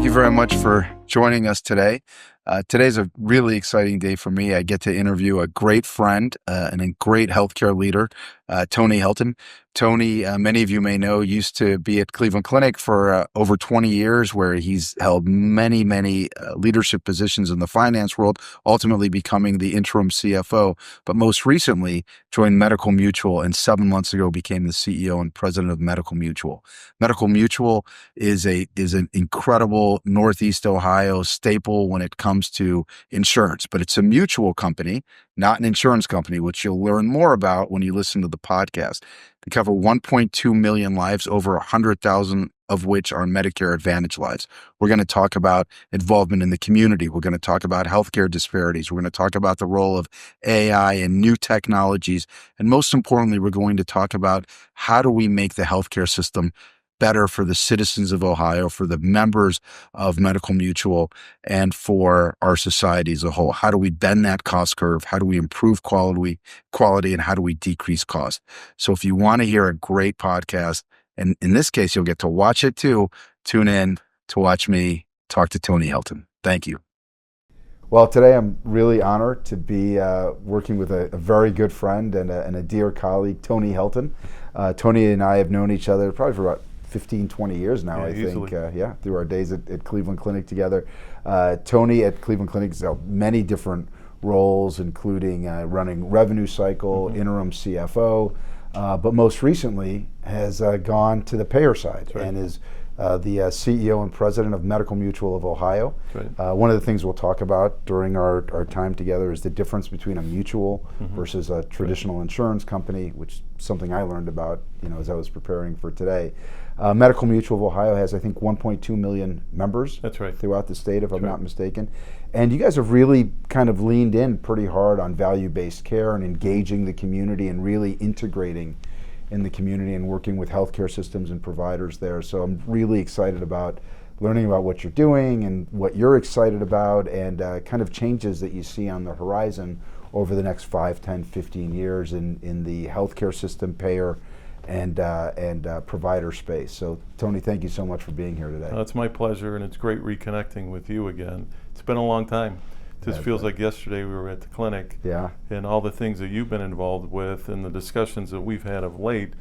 you very much for joining us today. Today's a really exciting day for me. I get to interview a great friend and a great healthcare leader, Tony Helton. Tony, many of you may know, used to be at Cleveland Clinic for over 20 years, where he's held many leadership positions in the finance world, ultimately becoming the interim CFO. But most recently joined Medical Mutual, and 7 months ago became the CEO and president of Medical Mutual. Medical Mutual is an incredible Northeast Ohio staple when it comes to insurance, but it's a mutual company, not an insurance company, which you'll learn more about when you listen to the podcast. They cover 1.2 million lives, over 100,000 of which are Medicare Advantage lives. We're going to talk about involvement in the community. We're going to talk about healthcare disparities. We're going to talk about the role of AI and new technologies. And most importantly, we're going to talk about how do we make the healthcare system better for the citizens of Ohio, for the members of Medical Mutual, and for our society as a whole. How do we bend that cost curve? How do we improve quality, and how do we decrease cost? So if you want to hear a great podcast, and in this case, you'll get to watch it too, tune in to watch me talk to Tony Helton. Thank you. Well, today I'm really honored to be working with a very good friend and a dear colleague, Tony Helton. Tony and I have known each other probably for about 15, 20 years now, I think, through our days at Cleveland Clinic together. Tony at Cleveland Clinic has held many different roles, including running revenue cycle, interim CFO, but most recently has gone to the payor side and is the CEO and president of Medical Mutual of Ohio. One of the things we'll talk about during our time together is the difference between a mutual versus a traditional insurance company, which is something I learned about as I was preparing for today. Medical Mutual of Ohio has, I think, 1.2 million members throughout the state, if I'm not mistaken. And you guys have really kind of leaned in pretty hard on value-based care and engaging the community and really integrating in the community and working with healthcare systems and providers there. So I'm really excited about learning about what you're doing and what you're excited about, and kind of changes that you see on the horizon over the next 5, 10, 15 years in the healthcare system, payor, and provider space. So Tony, thank you so much for being here today. It's my pleasure, and it's great reconnecting with you again. It's been a long time. This feels like yesterday we were at the clinic. And all the things that you've been involved with and the discussions that we've had of late.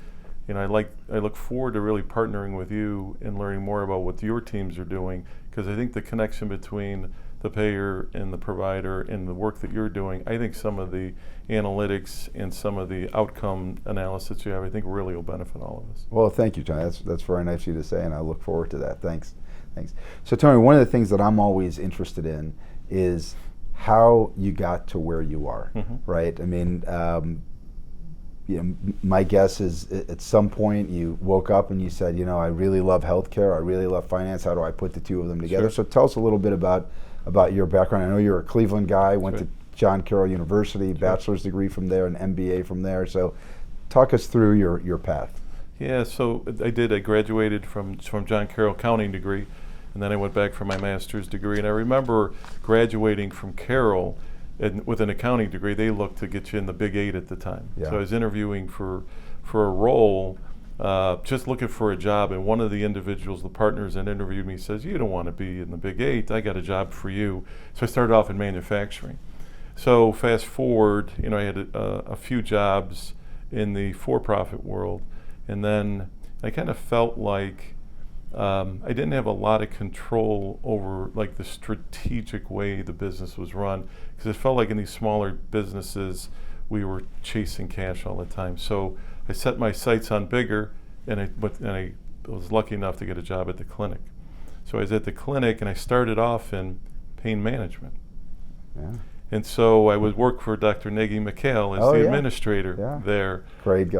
I look forward to really partnering with you and learning more about what your teams are doing, because I think the connection between the payor and the provider and the work that you're doing, I think some of the analytics and some of the outcome analysis you have, I think really will benefit all of us. Well, thank you, Tony. That's very nice of you to say, and I look forward to that. Thanks. So Tony, one of the things that I'm always interested in is how you got to where you are, right? I mean, my guess is at some point you woke up and you said, I really love healthcare, I really love finance, how do I put the two of them together? So tell us a little bit about your background. I know you're a Cleveland guy, went to John Carroll University, bachelor's degree from there, an MBA from there. So talk us through your path. Yeah, so I graduated from John Carroll accounting degree, and then I went back for my master's degree. And I remember graduating from Carroll, and with an accounting degree, they looked to get you in the Big 8 at the time. So I was interviewing for a role, just looking for a job, and one of the individuals, the partners that interviewed me, says, "You don't want to be in the Big 8, I got a job for you." So I started off in manufacturing. So fast forward, I had a few jobs in the for-profit world, and then I kind of felt like I didn't have a lot of control over like the strategic way the business was run, because it felt like in these smaller businesses we were chasing cash all the time. So I set my sights on bigger, and I was lucky enough to get a job at the clinic. So I was at the clinic, and I started off in pain management. And so I would work for Dr. Nagy McHale as the administrator there. Great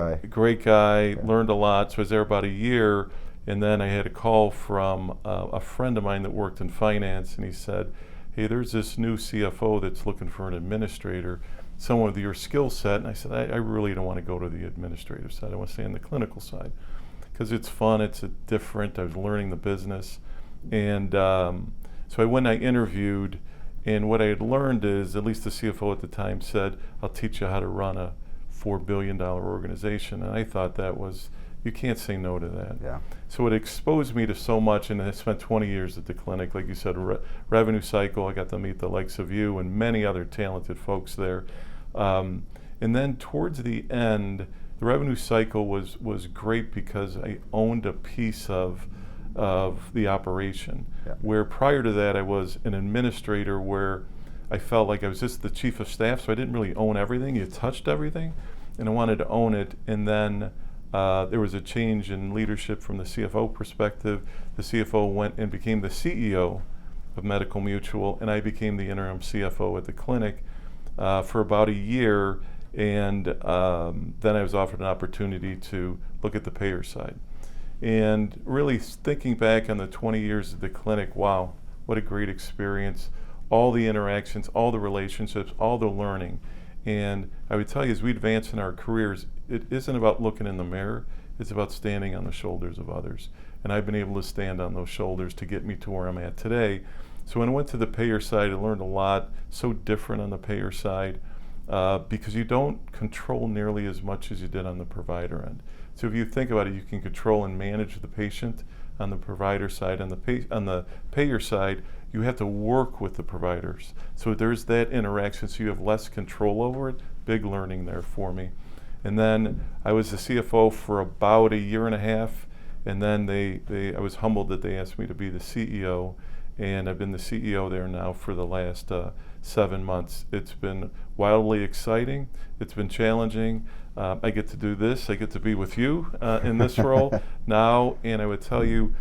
guy. Learned a lot. So I was there about a year. And then I had a call from a friend of mine that worked in finance, and he said, "Hey, there's this new CFO that's looking for an administrator, someone with your skill set." And I said, I really don't want to go to the administrative side. I want to stay on the clinical side, because it's fun, I was learning the business. And so I went and I interviewed, and what I had learned is, at least the CFO at the time said, "I'll teach you how to run a $4 billion organization." And I thought that was You can't say no to that. Yeah. So it exposed me to so much, and I spent 20 years at the clinic. Like you said, revenue cycle, I got to meet the likes of you and many other talented folks there. And then towards the end, the revenue cycle was great because I owned a piece of the operation. Yeah. Where prior to that, I was an administrator where I felt like I was just the chief of staff, so I didn't really own everything. You touched everything, and I wanted to own it. And then there was a change in leadership from the CFO perspective. The CFO went and became the CEO of Medical Mutual, and I became the interim CFO at the clinic for about a year. And then I was offered an opportunity to look at the payer side. And really thinking back on the 20 years of the clinic, wow, what a great experience. All the interactions, all the relationships, all the learning. And I would tell you, as we advance in our careers, it isn't about looking in the mirror, it's about standing on the shoulders of others. And I've been able to stand on those shoulders to get me to where I'm at today. So when I went to the payer side, I learned a lot, so different on the payer side, because you don't control nearly as much as you did on the provider end. So if you think about it, you can control and manage the patient on the provider side. On the payer side, you have to work with the providers. So there's that interaction, so you have less control over it. Big learning there for me. And then I was the CFO for about a year and a half, and then I was humbled that they asked me to be the CEO, and I've been the CEO there now for the last 7 months. It's been wildly exciting. It's been challenging. I get to do this. I get to be with you in this role now, and I would tell you,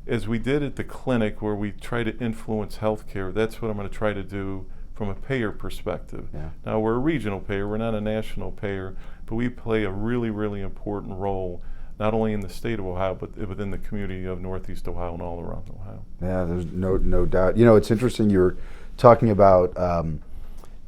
as we did at the clinic where we try to influence healthcare, that's what I'm going to try to do from a payer perspective. Yeah. Now, we're a regional payer, we're not a national payer, but we play a really, really important role, not only in the state of Ohio, but within the community of Northeast Ohio and all around Ohio. Yeah, there's no doubt. You know, it's interesting you were talking about,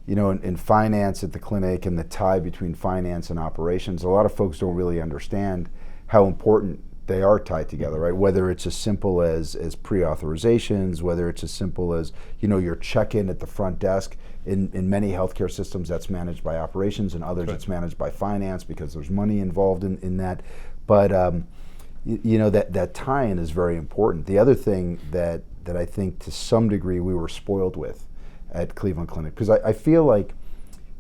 in finance at the clinic and the tie between finance and operations. A lot of folks don't really understand how important they are tied together, right? Whether it's as simple as pre-authorizations, whether it's as simple as, your check-in at the front desk. In many healthcare systems, that's managed by operations, and others it's managed by finance because there's money involved in that. But that tie-in is very important. The other thing that I think to some degree we were spoiled with at Cleveland Clinic, because I feel like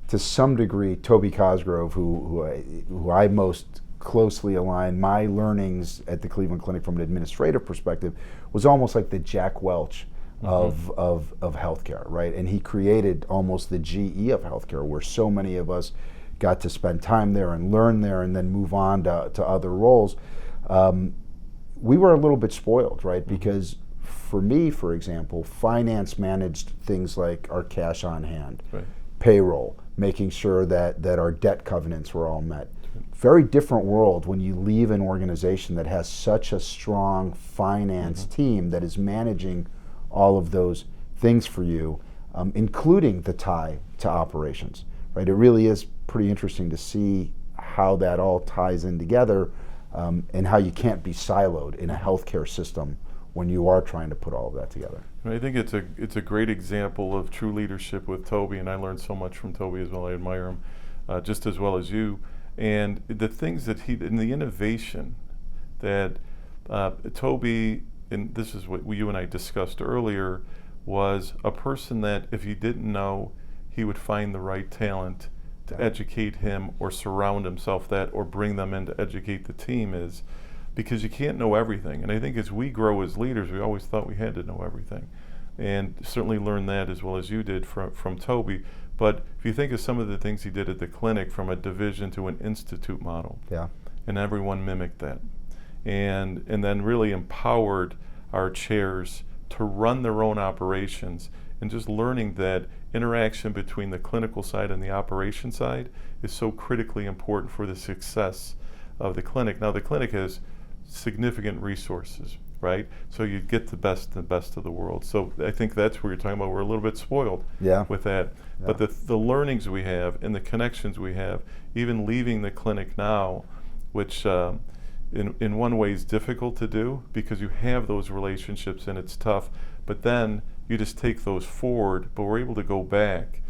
to some degree Toby Cosgrove, who I most closely align my learnings at the Cleveland Clinic from an administrative perspective, was almost like the Jack Welch of healthcare, right? And he created almost the GE of healthcare, where so many of us got to spend time there and learn there and then move on to other roles. We were a little bit spoiled, right? Because for me, for example, finance managed things like our cash on hand, payroll, making sure that our debt covenants were all met. Very different world when you leave an organization that has such a strong finance team that is managing all of those things for you, including the tie to operations, right? It really is pretty interesting to see how that all ties in together, and how you can't be siloed in a healthcare system when you are trying to put all of that together. I think it's a great example of true leadership with Toby, and I learned so much from Toby as well. I admire him just as well as you. And the things that and the innovation that Toby, and this is what you and I discussed earlier, was a person that if he didn't know, he would find the right talent to educate him or surround himself or bring them in to educate the team, is because you can't know everything. And I think as we grow as leaders, we always thought we had to know everything, and certainly learned that as well as you did from Toby. But if you think of some of the things he did at the clinic, from a division to an institute model, and everyone mimicked that, and then really empowered our chairs to run their own operations, and just learning that interaction between the clinical side and the operation side is so critically important for the success of the clinic. Now, the clinic has significant resources, right? So you get the best of the world. So I think that's where you're talking about. We're a little bit spoiled with that. But the learnings we have and the connections we have, even leaving the clinic now, which in one way is difficult to do because you have those relationships and it's tough, but then you just take those forward. But we're able to go back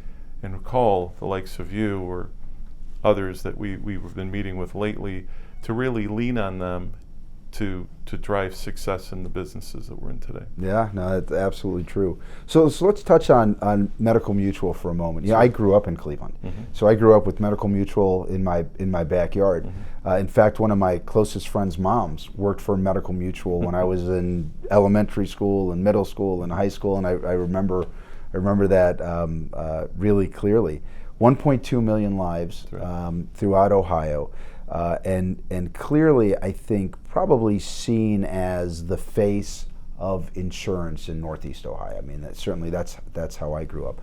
and recall the likes of you or others that we've been meeting with lately to really lean on them to drive success in the businesses that we're in today. Yeah, no, that's absolutely true. So let's touch on Medical Mutual for a moment. Yeah, I grew up in Cleveland, so I grew up with Medical Mutual in my backyard. In fact, one of my closest friends' moms worked for Medical Mutual when I was in elementary school and middle school and high school, and I remember that really clearly. 1.2 million lives throughout Ohio. And clearly, I think, probably seen as the face of insurance in Northeast Ohio. I mean, that's how I grew up.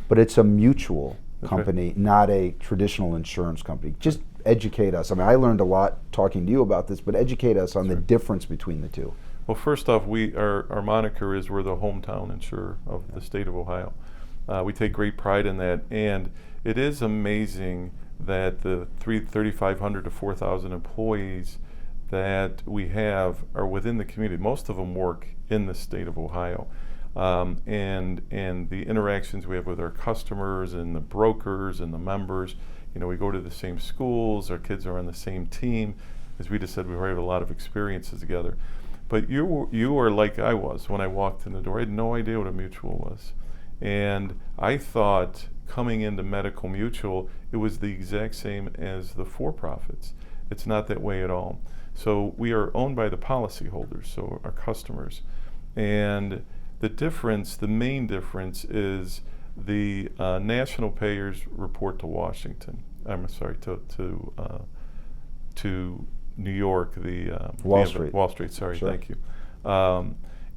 But it's a mutual company, not a traditional insurance company. Just educate us. I mean, I learned a lot talking to you about this, but educate us on the difference between the two. Well, first off, our moniker is we're the hometown insurer of the state of Ohio. We take great pride in that, and it is amazing that the 3,500 to 4,000 employees that we have are within the community. Most of them work in the state of Ohio. And the interactions we have with our customers and the brokers and the members, we go to the same schools, our kids are on the same team. As we just said, we already have a lot of experiences together. But you are like I was when I walked in the door. I had no idea what a mutual was. And I thought coming into Medical Mutual, it was the exact same as the for-profits. It's not that way at all. So we are owned by the policyholders, so our customers. And the main difference is the national payers report to Washington. I'm sorry, to New York, Wall Street. Wall Street, sorry, Sure. Thank you.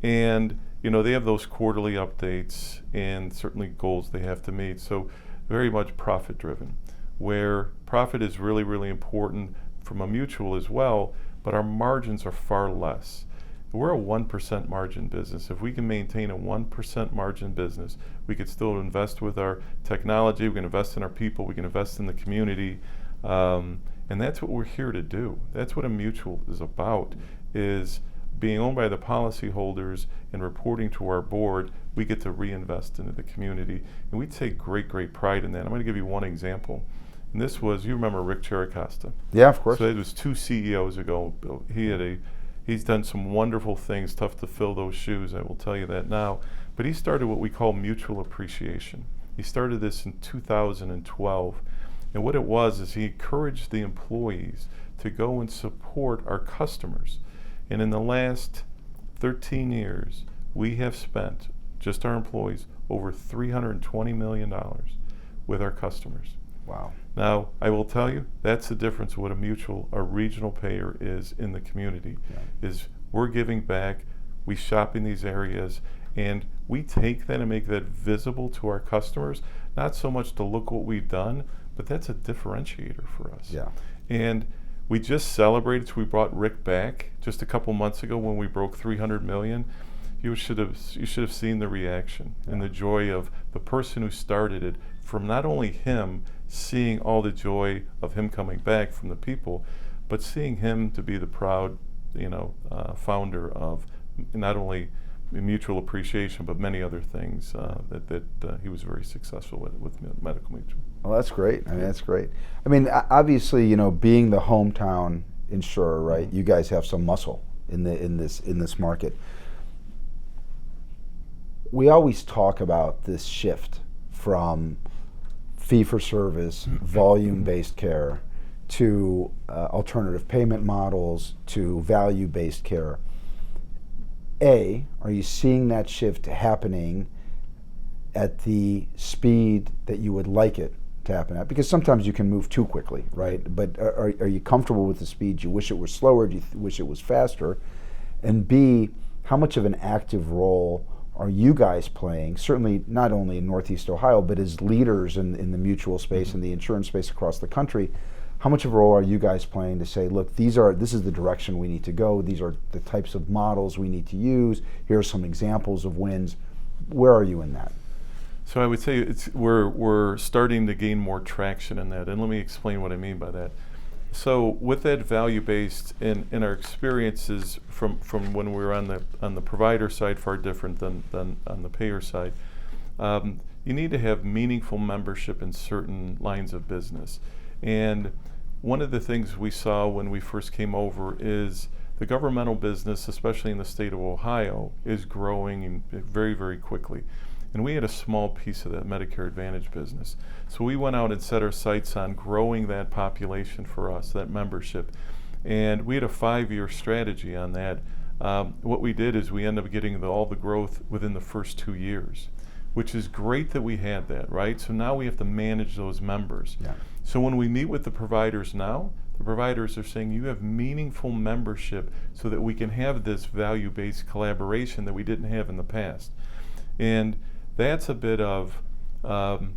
And they have those quarterly updates and certainly goals they have to meet. So very much profit driven, where profit is really, really important from a mutual as well, but our margins are far less. We're a 1% margin business. If we can maintain a 1% margin business, we could still invest with our technology, we can invest in our people, we can invest in the community, and that's what we're here to do. That's what a mutual is about, is being owned by the policyholders and reporting to our board. We get to reinvest into the community, and we take great, great pride in that. I'm going to give you one example. And this was, you remember Rick Chericosta? Yeah, of course. So it was 2 CEOs ago. He's done some wonderful things, tough to fill those shoes, I will tell you that now. But he started what we call mutual appreciation. He started this in 2012. And what it was is he encouraged the employees to go and support our customers. And in the last 13 years, we have spent, just our employees, over $320 million with our customers. Wow. Now, I will tell you, that's the difference of what a regional payer is in the community, is we're giving back, we shop in these areas, and we take that and make that visible to our customers, not so much to look what we've done, but that's a differentiator for us. Yeah. And we just celebrated, so we brought Rick back just a couple months ago when we broke 300 million. You should have seen the reaction and the joy of the person who started it, from not only him seeing all the joy of him coming back from the people, but seeing him to be the proud, founder of not only mutual appreciation, but many other things that he was very successful with Medical Mutual. Well, that's great. I mean, that's great. I mean, obviously, being the hometown insurer, right? You guys have some muscle in this market. We always talk about this shift from fee-for-service, volume-based care, to alternative payment models, to value-based care. Are you seeing that shift happening at the speed that you would like it to happen at? Because sometimes you can move too quickly, right? But are you comfortable with the speed? You wish it was slower? Do you wish it was faster? And B, how much of an active role are you guys playing, certainly not only in Northeast Ohio, but as leaders in the mutual space and the insurance space across the country? How much of a role are you guys playing to say, look, this is the direction we need to go, these are the types of models we need to use, here are some examples of wins? Where are you in that? So I would say we're starting to gain more traction in that, and let me explain what I mean by that. So with that value-based, in our experiences from when we were on the provider side, far different than on the payer side, you need to have meaningful membership in certain lines of business. And one of the things we saw when we first came over is the governmental business, especially in the state of Ohio, is growing very, very quickly. And we had a small piece of that Medicare Advantage business. So we went out and set our sights on growing that population for us, that membership. And we had a 5-year strategy on that. What we did is we ended up getting all the growth within the first 2 years, which is great that we had that, right? So now we have to manage those members. Yeah. So when we meet with the providers now, the providers are saying you have meaningful membership so that we can have this value-based collaboration that we didn't have in the past. And that's a bit of,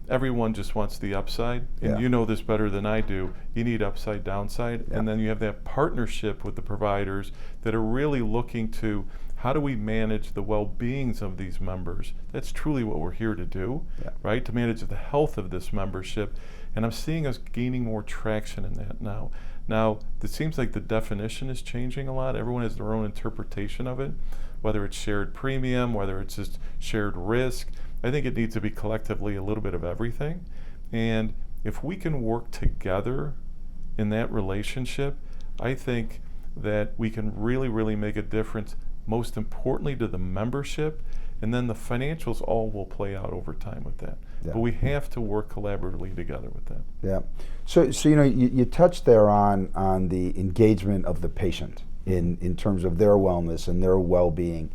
everyone just wants the upside, and Yeah. you know this better than I do. You need upside, downside, Yeah. and then you have that partnership with the providers that are really looking to how do we manage the well-beings of these members. That's truly what we're here to do, Yeah. right? To manage the health of this membership. And I'm seeing us gaining more traction in that now. Now, it seems like the definition is changing a lot. Everyone has their own interpretation of it, whether it's shared premium, whether it's just shared risk. I think it needs to be collectively a little bit of everything. And if we can work together in that relationship, I think that we can really, really make a difference, most importantly to the membership, and then the financials all will play out over time with that. Yeah. But we have to work collaboratively together with that. Yeah. So you touched there on the engagement of the patient in terms of their wellness and their well-being.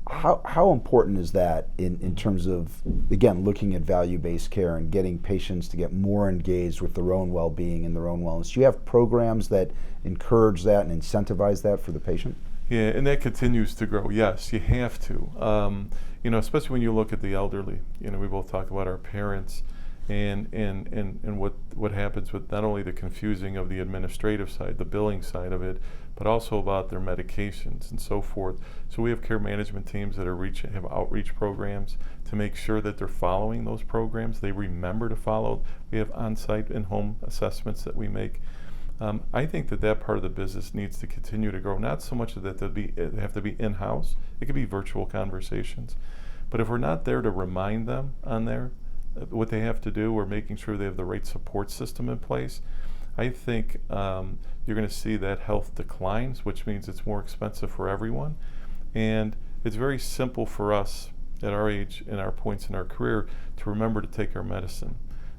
How important is that in terms of, again, looking at value-based care and getting patients to get more engaged with their own well-being and their own wellness? Do you have programs that encourage that and incentivize that for the patient? Yeah, and that continues to grow. Yes, you have to. Especially when you look at the elderly. We both talk about our parents and what happens with not only the confusing of the administrative side, the billing side of it, but also about their medications and so forth. So we have care management teams that have outreach programs to make sure that they're following those programs. They remember to follow. We have on-site and home assessments that we make. I think that part of the business needs to continue to grow. Not so much that they have to be in-house. It could be virtual conversations. But if we're not there to remind them on there what they have to do, or making sure they have the right support system in place, I think you're going to see that health declines, which means it's more expensive for everyone. And it's very simple for us at our age and our points in our career to remember to take our medicine,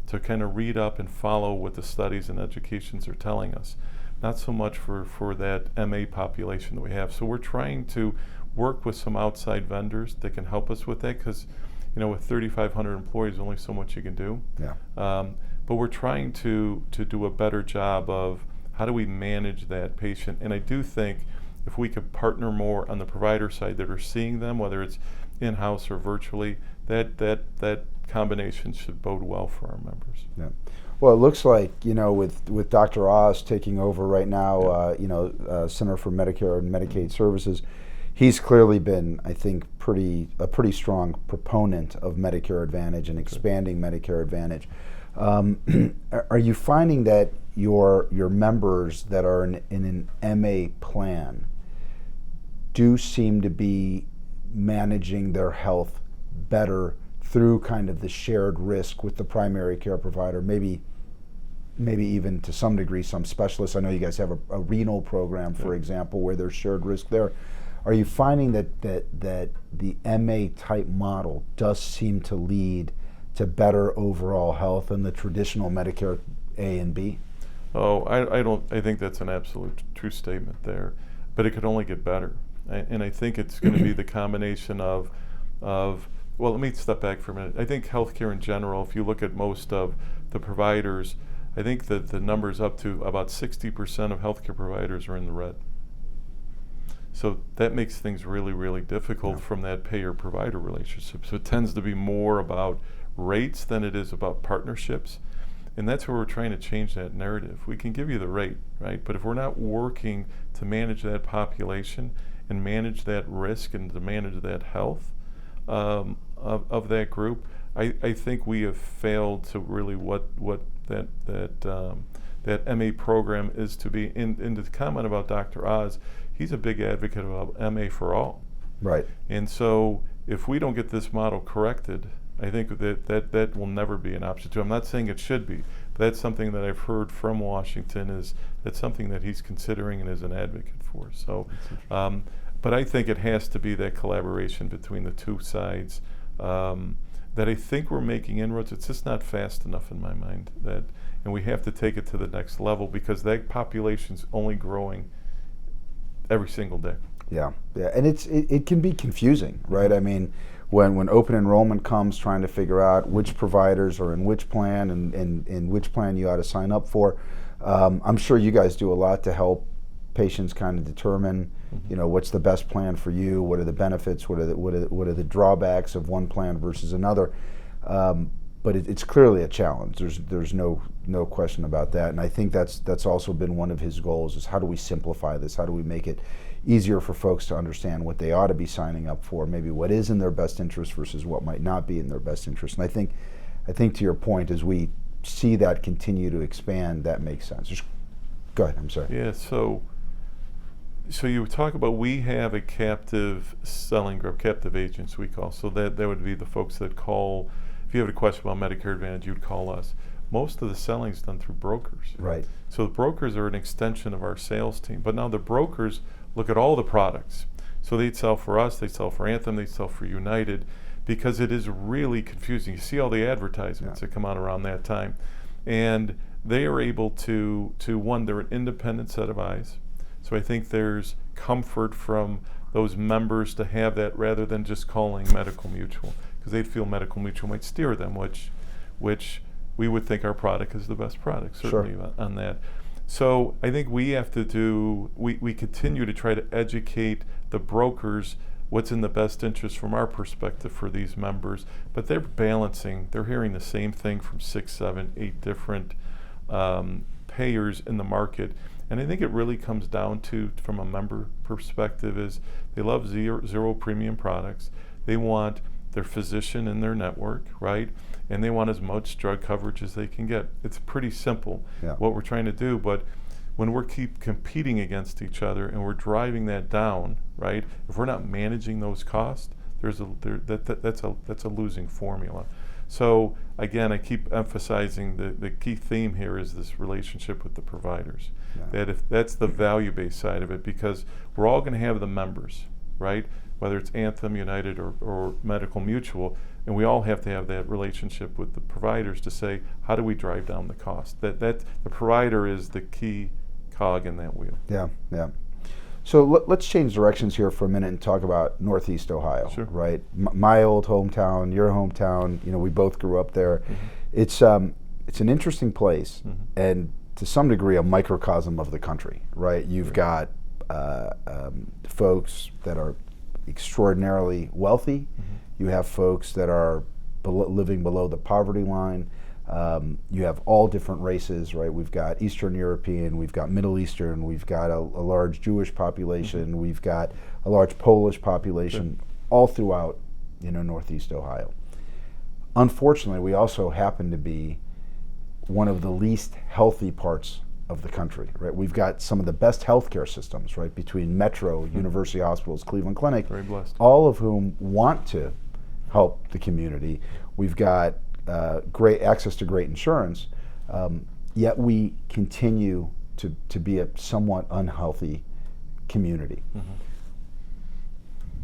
to kind of read up and follow what the studies and educations are telling us. Not so much for that MA population that we have. So we're trying to work with some outside vendors that can help us with that, because with 3,500 employees, only so much you can do. Yeah. But we're trying to do a better job of how do we manage that patient. And I do think if we could partner more on the provider side that are seeing them, whether it's in-house or virtually, that combination should bode well for our members. Yeah. Well, it looks like, with Dr. Oz taking over right now, Center for Medicare and Medicaid Services, he's clearly been, I think, a pretty strong proponent of Medicare Advantage and expanding Medicare Advantage. Are you finding that your members that are in an MA plan do seem to be managing their health better through kind of the shared risk with the primary care provider, maybe even to some degree some specialists? I know you guys have a renal program, for example, where there's shared risk there. Are you finding that the MA type model does seem to lead to better overall health than the traditional Medicare A and B? Oh, I think that's an absolute true statement there, but it could only get better. And I think it's going to be the combination of, well, let me step back for a minute. I think healthcare in general, if you look at most of the providers, I think that the number's up to about 60% of healthcare providers are in the red. So that makes things really, really difficult from that payer-provider relationship. So it tends to be more about rates than it is about partnerships. And that's where we're trying to change that narrative. We can give you the rate, right? But if we're not working to manage that population and manage that risk and to manage that health of that group, I think we have failed to really what that MA program is to be. And to comment about Dr. Oz, he's a big advocate of MA for all. Right. And so if we don't get this model corrected, I think that will never be an option too. I'm not saying it should be, but that's something that I've heard from Washington is that's something that he's considering and is an advocate for. So, but I think it has to be that collaboration between the two sides that I think we're making inroads. It's just not fast enough in my mind, and we have to take it to the next level because that population's only growing every single day. Yeah, and it can be confusing, right? I mean, when open enrollment comes, trying to figure out which providers are in which plan and which plan you ought to sign up for. I'm sure you guys do a lot to help patients kind of determine, what's the best plan for you, what are the benefits, what are the drawbacks of one plan versus another. But it's clearly a challenge. There's no question about that. And I think that's also been one of his goals is how do we simplify this? How do we make it easier for folks to understand what they ought to be signing up for, maybe what is in their best interest versus what might not be in their best interest. And I think to your point, as we see that continue to expand, that makes sense. Go ahead, I'm sorry. Yeah, so you talk about we have a captive selling group, captive agents we call, so that would be the folks that call. If you have a question about Medicare Advantage, you'd call us. Most of the selling is done through brokers. Right. So the brokers are an extension of our sales team, but now the brokers look at all the products. So they'd sell for us, they sell for Anthem, they sell for United, because it is really confusing. You see all the advertisements that come out around that time. And they are able to one, they're an independent set of eyes. So I think there's comfort from those members to have that rather than just calling Medical Mutual, because they'd feel Medical Mutual might steer them, which we would think our product is the best product, certainly on that. So I think we have to we continue to try to educate the brokers what's in the best interest from our perspective for these members, but they're hearing the same thing from 6, 7, 8 different payers in the market. And I think it really comes down to, from a member perspective, is they love zero premium products. They want their physician in their network, right? And they want as much drug coverage as they can get. It's pretty simple what we're trying to do, but when we keep competing against each other and we're driving that down, right? If we're not managing those costs, that's a losing formula. So again, I keep emphasizing the key theme here is this relationship with the providers. That if that's the value-based side of it, because we're all going to have the members, right? Whether it's Anthem, United, or Medical Mutual, and we all have to have that relationship with the providers to say, how do we drive down the cost? That the provider is the key cog in that wheel. Yeah. So let's change directions here for a minute and talk about Northeast Ohio, right? My old hometown, your hometown. We both grew up there. Mm-hmm. It's an interesting place, and to some degree a microcosm of the country, right? You've got folks that are extraordinarily wealthy. You have folks that are living below the poverty line. You have all different races, right? We've got Eastern European, we've got Middle Eastern, we've got a large Jewish population, we've got a large Polish population, all throughout, Northeast Ohio. Unfortunately, we also happen to be one of the least healthy parts of the country, right? We've got some of the best healthcare systems, right? Between Metro, University Hospitals, Cleveland Clinic, very blessed, all of whom want to help the community. We've got great access to great insurance, yet we continue to be a somewhat unhealthy community.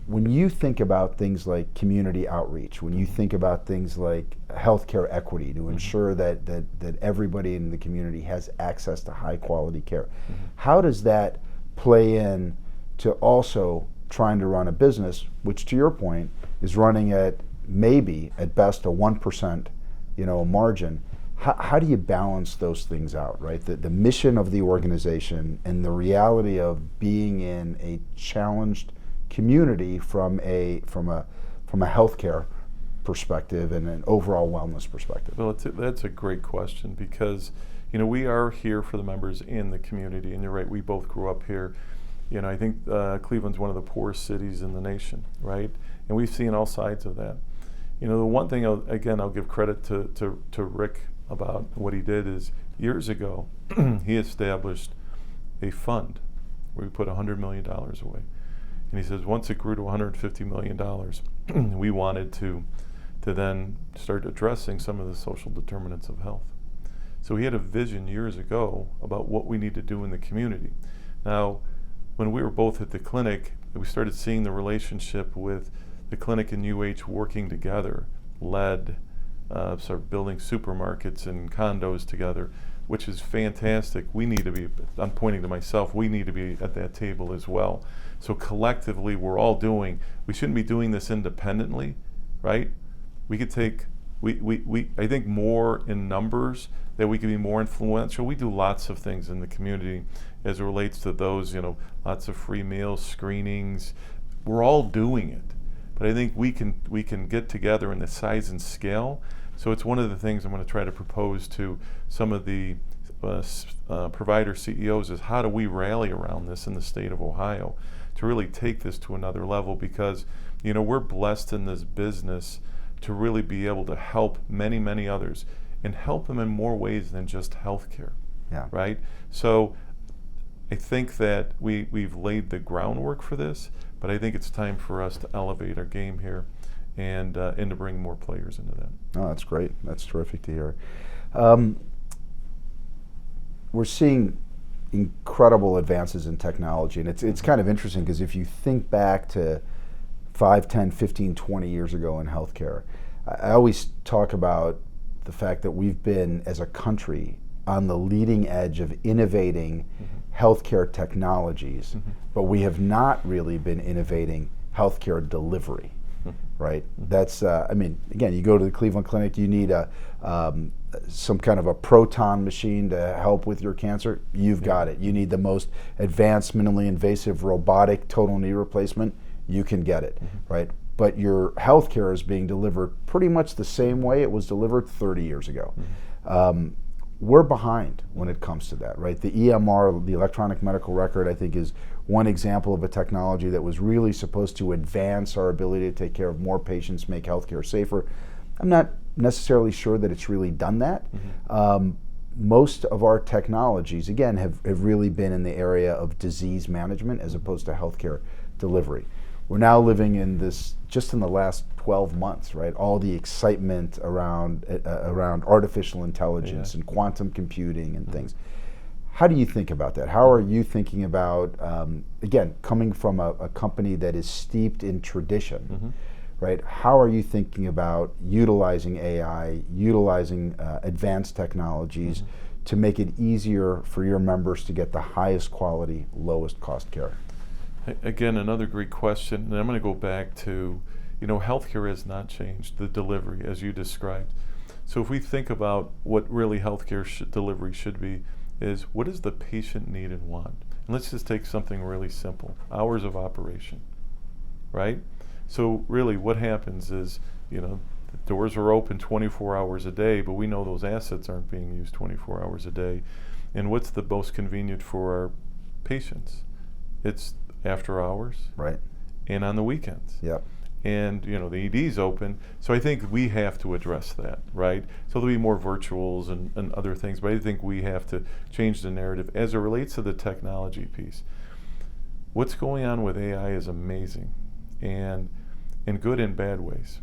When you think about things like community outreach, when you think about things like healthcare equity to ensure that everybody in the community has access to high quality care, how does that play in to also trying to run a business, which to your point is running at maybe at best a 1% margin? How do you balance those things out, right? The mission of the organization and the reality of being in a challenged community from a healthcare perspective and an overall wellness perspective. Well, that's a great question, because we are here for the members in the community, and you're right, we both grew up here. I think Cleveland's one of the poorest cities in the nation, right? And we've seen all sides of that. The one thing I'll give credit to Rick about what he did is years ago he established a fund where we put $100 million away. And he says once it grew to $150 million, we wanted to to then start addressing some of the social determinants of health. So he had a vision years ago about what we need to do in the community. Now, when we were both at the clinic, we started seeing the relationship with the clinic and UH working together, sort of building supermarkets and condos together, which is fantastic. We need to be, I'm pointing to myself, we need to be at that table as well. So collectively, we're all we shouldn't be doing this independently, right? We could take, I think more in numbers, that we could be more influential. We do lots of things in the community as it relates to those, lots of free meals, screenings. We're all doing it. But I think we can get together in the size and scale. So it's one of the things I'm going to try to propose to some of the provider CEOs is how do we rally around this in the state of Ohio to really take this to another level, because we're blessed in this business to really be able to help many, many others and help them in more ways than just healthcare. Yeah. Right? So I think that we've laid the groundwork for this, but I think it's time for us to elevate our game here and to bring more players into that. Oh, that's great. That's terrific to hear. We're seeing incredible advances in technology, and it's kind of interesting because if you think back to 5, 10, 15, 20 years ago in healthcare, I always talk about the fact that we've been, as a country, on the leading edge of innovating healthcare technologies, but we have not really been innovating healthcare delivery, right? That's, again, you go to the Cleveland Clinic, you need some kind of a proton machine to help with your cancer, you've got it. You need the most advanced, minimally invasive robotic total knee replacement, you can get it, right? But your healthcare is being delivered pretty much the same way it was delivered 30 years ago. We're behind when it comes to that, right? The EMR, the electronic medical record, I think is one example of a technology that was really supposed to advance our ability to take care of more patients, make healthcare safer. I'm not necessarily sure that it's really done that. Most of our technologies, again, have really been in the area of disease management as opposed to healthcare delivery. We're now living in this, just in the last 12 months, right? All the excitement around artificial intelligence and quantum computing and things. How do you think about that? How are you thinking about, again, coming from a company that is steeped in tradition, right? How are you thinking about utilizing AI, utilizing advanced technologies to make it easier for your members to get the highest quality, lowest cost care? Again, another great question, and I'm going to go back to, healthcare has not changed, the delivery as you described. So if we think about what really healthcare delivery should be, is what does the patient need and want? And let's just take something really simple, hours of operation, right? So really what happens is, the doors are open 24 hours a day, but we know those assets aren't being used 24 hours a day. And what's the most convenient for our patients? It's after hours, right, and on the weekends. Yep. And the ED's open, so I think we have to address that, right? So there'll be more virtuals and other things, but I think we have to change the narrative as it relates to the technology piece. What's going on with AI is amazing, and in good and bad ways.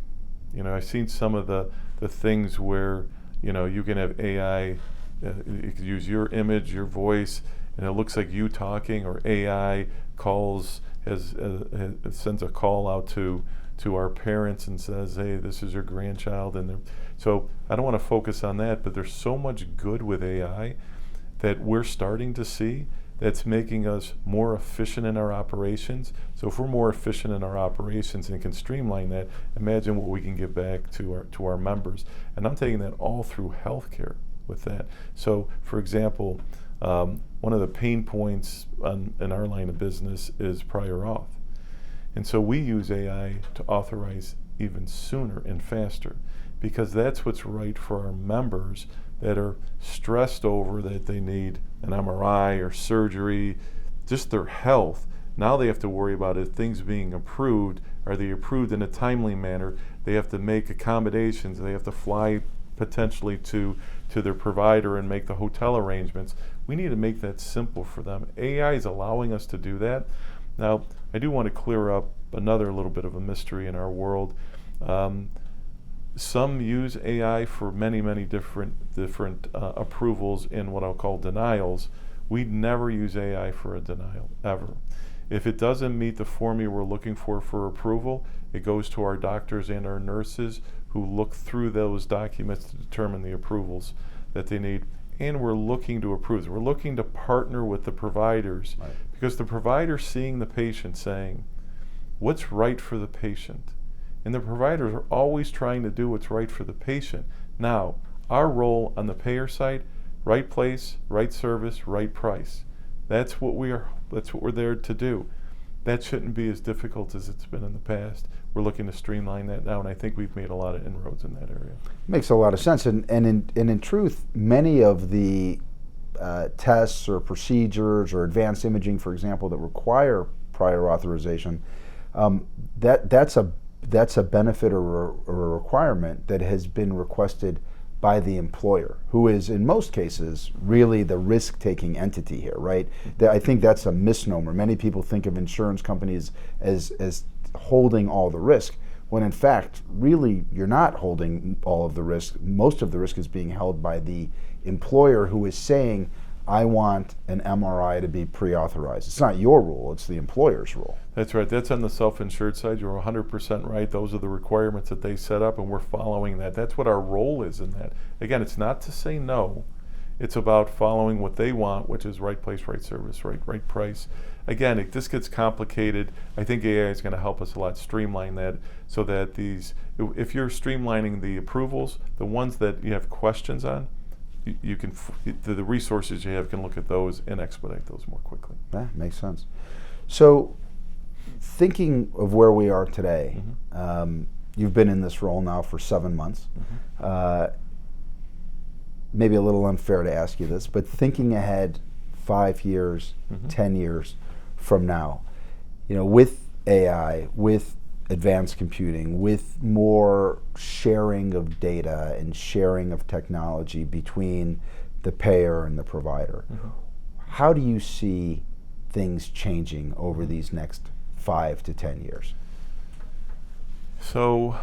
I've seen some of the things where you can have AI, you could use your image, your voice, and it looks like you talking, or AI sends a call out to our parents and says, hey, this is your grandchild. So I don't want to focus on that, but there's so much good with AI that we're starting to see that's making us more efficient in our operations. So if we're more efficient in our operations and can streamline that, imagine what we can give back to our members. And I'm taking that all through healthcare with that. So for example, one of the pain points in our line of business is prior auth. And so we use AI to authorize even sooner and faster, because that's what's right for our members that are stressed over that they need an MRI or surgery, just their health. Now they have to worry about if things being approved, are they approved in a timely manner? They have to make accommodations. They have to fly potentially to their provider and make the hotel arrangements. We need to make that simple for them. AI is allowing us to do that. Now, I do want to clear up another little bit of a mystery in our world. Some use AI for many different approvals in what I'll call denials. We'd never use AI for a denial, ever. If it doesn't meet the formula we're looking for approval, it goes to our doctors and our nurses who look through those documents to determine the approvals that they need. And we're looking to approve. We're looking to partner with the providers, Right. because the provider's seeing the patient saying, what's right for the patient? And the providers are always trying to do what's right for the patient. Now, our role on the payer side, right place, right service, right price. That's what we're there to do. That shouldn't be as difficult as it's been in the past. We're looking to streamline that now, and I think we've made a lot of inroads in that area. Makes a lot of sense, and in truth, many of the tests or procedures or advanced imaging, for example, that require prior authorization, that's a benefit or a requirement that has been requested by the employer, who is in most cases really the risk-taking entity here, right? I think that's a misnomer. Many people think of insurance companies as holding all the risk, when in fact, really, you're not holding all of the risk. Most of the risk is being held by the employer, who is saying, I want an MRI to be pre-authorized. It's not your rule, it's the employer's rule. That's right. That's on the self-insured side. You're 100% right. Those are the requirements that they set up, and we're following that. That's what our role is in that. Again, it's not to say no. It's about following what they want, which is right place, right service, right price. Again, this gets complicated. I think AI is going to help us a lot streamline that, so that if you're streamlining the approvals, the ones that you have questions on, you can, the resources you have can look at those and expedite those more quickly. Yeah, makes sense. So, thinking of where we are today, you've been in this role now for 7 months. Maybe a little unfair to ask you this, but thinking ahead 5 years, 10 years from now, with AI, with advanced computing, with more sharing of data and sharing of technology between the payer and the provider, how do you see things changing over these next 5 to 10 years? So,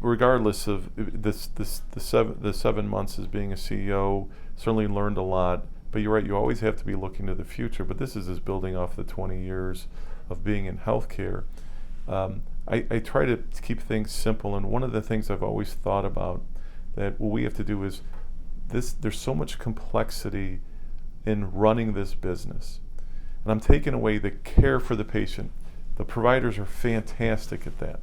regardless of the 7 months as being a CEO, certainly learned a lot. But you're right, you always have to be looking to the future. But this is just building off the 20 years of being in healthcare. I try to keep things simple, and one of the things I've always thought about that what we have to do is there's so much complexity in running this business. And I'm taking away the care for the patient. The providers are fantastic at that.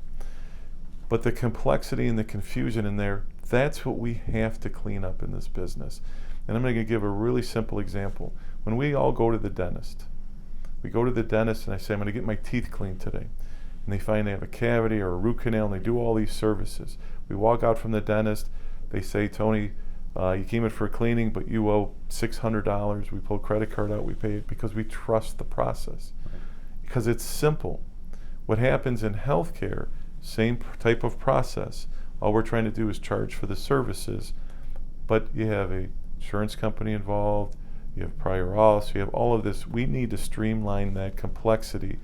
But the complexity and the confusion in there, that's what we have to clean up in this business. And I'm going to give a really simple example. When we all go to the dentist, we go to the dentist and I say, I'm going to get my teeth cleaned today. And they find they have a cavity or a root canal, and they do all these services. We walk out from the dentist, they say, Tony, you came in for a cleaning, but you owe $600. We pull a credit card out, we pay it because we trust the process. Right. Because it's simple. What happens in healthcare, same type of process. All we're trying to do is charge for the services, but you have an insurance company involved, you have prior auths, you have all of this. We need to streamline that complexity.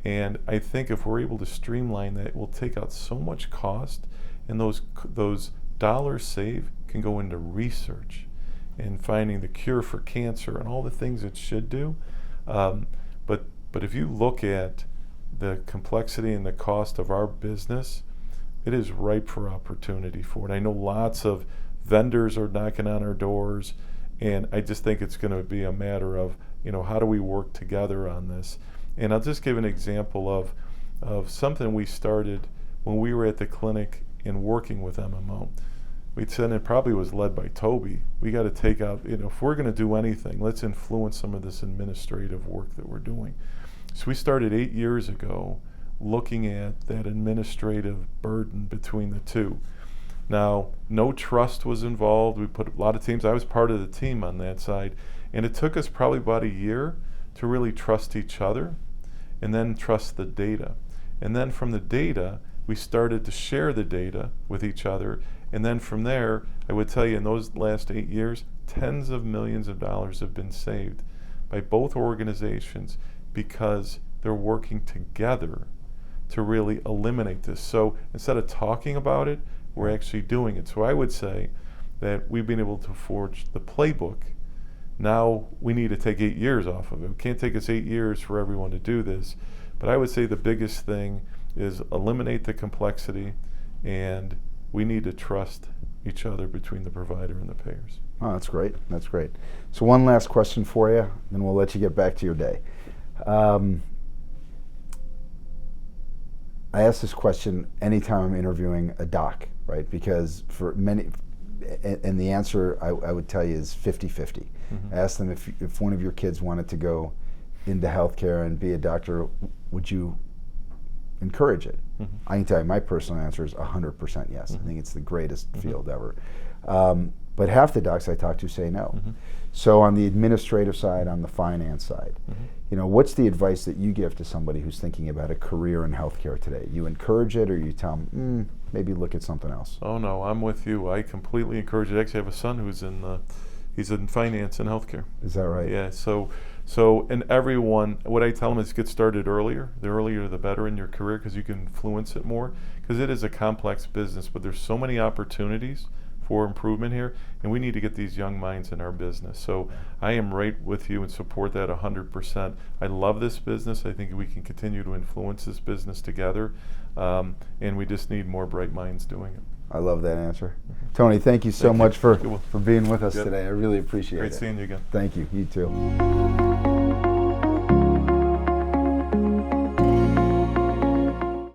And I think if we're able to streamline that, we'll take out so much cost, and those dollars saved can go into research and finding the cure for cancer and all the things it should do. But if you look at the complexity and the cost of our business, it is ripe for opportunity for it. I know lots of vendors are knocking on our doors, and I just think it's going to be a matter of, how do we work together on this? And I'll just give an example of something we started when we were at the clinic and working with MMO. We said, and it probably was led by Toby, we got to take out, if we're going to do anything, let's influence some of this administrative work that we're doing. So we started 8 years ago looking at that administrative burden between the two. Now, no trust was involved. We put a lot of teams. I was part of the team on that side. And it took us probably about a year to really trust each other and then trust the data. And then from the data, we started to share the data with each other. And then from there, I would tell you in those last 8 years, tens of millions of dollars have been saved by both organizations because they're working together to really eliminate this. So instead of talking about it, We're actually doing it. So I would say that we've been able to forge the playbook. Now we need to take 8 years off of it. It can't take us 8 years for everyone to do this. But I would say the biggest thing is eliminate the complexity, and we need to trust each other between the provider and the payers. Oh, that's great. That's great. So one last question for you, then we'll let you get back to your day. I ask this question anytime I'm interviewing a doc, right? Because for many, and the answer I would tell you is 50-50. I ask them, if one of your kids wanted to go into healthcare and be a doctor, would you encourage it? I can tell you my personal answer is 100% yes. I think it's the greatest field ever. But half the docs I talk to say no. So on the administrative side, on the finance side, you know, what's the advice that you give to somebody who's thinking about a career in healthcare today? You encourage it, or you tell them, maybe look at something else? Oh no, I'm with you. I completely encourage it. Actually, I have a son who's he's in finance and healthcare. Is that right? Yeah. So and everyone, what I tell them is get started earlier. The earlier the better in your career, because you can influence it more. Because it is a complex business, but there's so many opportunities for improvement here, and we need to get these young minds in our business. So I am right with you and support that 100%. I love this business. I think we can continue to influence this business together, and we just need more bright minds doing it. I love that answer. Tony, thank you so much for being with us today. I really appreciate it. Great seeing you again. Thank you. You too.